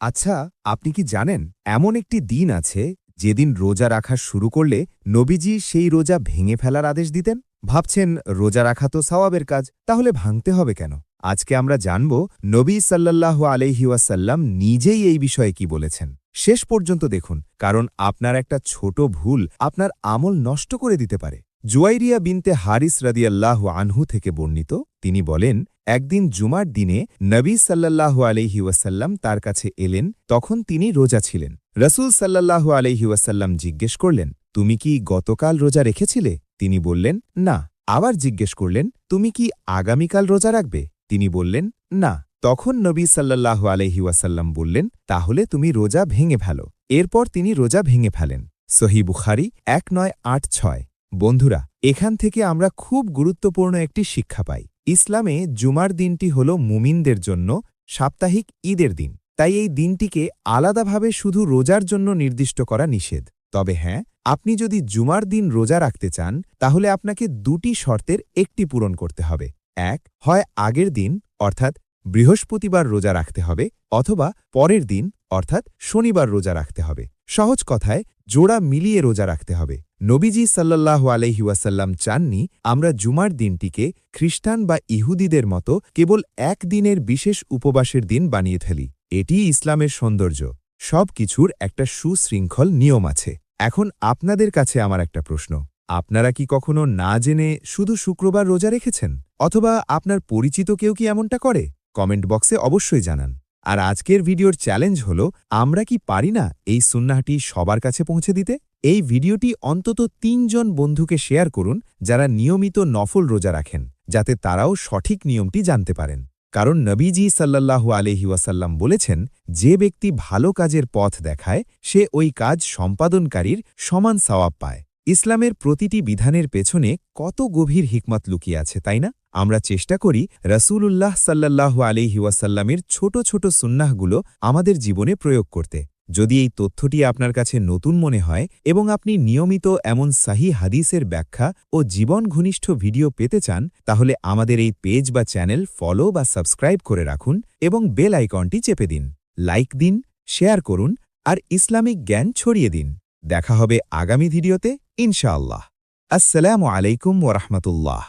আচ্ছা, আপনি কি জানেন এমন একটি দিন আছে যেদিন রোজা রাখা শুরু করলে নবীজি সেই রোজা ভেঙে ফেলার আদেশ দিতেন? ভাবছেন রোজা রাখা তো সওয়াবের কাজ, তাহলে ভাঙতে হবে কেন? আজকে আমরা জানব নবী সাল্লাল্লাহু আলাইহি ওয়াসাল্লাম নিজেই এই বিষয়ে কি বলেছেন। শেষ পর্যন্ত দেখুন, কারণ আপনার একটা ছোট ভুল আপনার আমল নষ্ট করে দিতে পারে। জুয়াইরিয়া বিনতে হারিস রাদিয়াল্লাহু আনহু থেকে বর্ণিত, তিনি বলেন, একদিন জুমার দিনে নবী সাল্লাল্লাহু আলাইহি ওয়াসাল্লাম তার কাছে এলেন। তখন তিনি রোজা ছিলেন। রসুল সাল্লাল্লাহু আলাইহি ওয়াসাল্লাম জিজ্ঞেস করলেন, তুমি কি গতকাল রোজা রেখেছিলে? তিনি বললেন, না। আবার জিজ্ঞেস করলেন, তুমি কি আগামীকাল রোজা রাখবে? তিনি বললেন, না। তখন নবী সাল্লাল্লাহু আলাইহি ওয়াসাল্লাম বললেন, তাহলে তুমি রোজা ভেঙে ফেলো। এরপর তিনি রোজা ভেঙে ফেলেন। সহিহ বুখারী 1986। বন্ধুরা, এখান থেকে আমরা খুব গুরুত্বপূর্ণ একটি শিক্ষা পাই। ইসলামে জুমার দিনটি হল মুমিনদের জন্য সাপ্তাহিক ঈদের দিন। তাই এই দিনটিকে আলাদাভাবে শুধু রোজার জন্য নির্দিষ্ট করা নিষেধ। তবে হ্যাঁ, আপনি যদি জুমার দিন রোজা রাখতে চান, তাহলে আপনাকে দুটি শর্তের একটি পূরণ করতে হবে। এক, হয় আগের দিন অর্থাৎ বৃহস্পতিবার রোজা রাখতে হবে, অথবা পরের দিন অর্থাৎ শনিবার রোজা রাখতে হবে। সহজ কথায় জোড়া মিলিয়ে রোজা রাখতে হবে। নবীজি সাল্লাল্লাহু আলাইহি ওয়াসাল্লাম চাননি আমরা জুমার দিনটিকে খ্রিস্টান বা ইহুদিদের মতো কেবল এক দিনের বিশেষ উপবাসের দিন বানিয়ে ফেলি। এটিই ইসলামের সৌন্দর্য। সব কিছুর একটা সুশৃঙ্খল নিয়ম আছে। এখন আপনাদের কাছে আমার একটা প্রশ্ন, আপনারা কি কখনো না জেনে শুধু শুক্রবার রোজা রেখেছেন? অথবা আপনার পরিচিত কেউ কি এমনটা করে? কমেন্ট বক্সে অবশ্যই জানান। আর আজকের ভিডিওর চ্যালেঞ্জ হল, আমরা কি পারি না এই সুন্নাহটি সবার কাছে পৌঁছে দিতে? এই ভিডিওটি অন্তত ৩ জন বন্ধুকে শেয়ার করুন যারা নিয়মিত নফল রোজা রাখেন, যাতে তারাও সঠিক নিয়মটি জানতে পারেন। কারণ নবীজি সাল্লাল্লাহু আলাইহি ওয়াসাল্লাম বলেছেন, যে ব্যক্তি ভালো কাজের পথ দেখায় সে ওই কাজ সম্পাদনকারীর সমান সওয়াব পায়। ইসলামের প্রতিটি বিধানের পেছনে কত গভীর হিকমত লুকিয়ে আছে, তাই না? আমরা চেষ্টা করি রাসূলুল্লাহ সাল্লাল্লাহু আলাইহি ওয়াসাল্লামের ছোট ছোট সুন্নাহগুলো আমাদের জীবনে প্রয়োগ করতে। যদি এই তথ্যটি আপনার কাছে নতুন মনে হয় এবং আপনি নিয়মিত এমন সহিহ হাদিসের ব্যাখ্যা ও জীবন ঘনিষ্ঠ ভিডিও পেতে চান, তাহলে আমাদের এই পেজ বা চ্যানেল ফলো বা সাবস্ক্রাইব করে রাখুন এবং বেল আইকনটি চেপে দিন। লাইক দিন, শেয়ার করুন আর ইসলামিক জ্ঞান ছড়িয়ে দিন। দেখা হবে আগামী ভিডিওতে ইনশাআল্লাহ। আসসালামু আলাইকুম ওয়া রাহমাতুল্লাহ।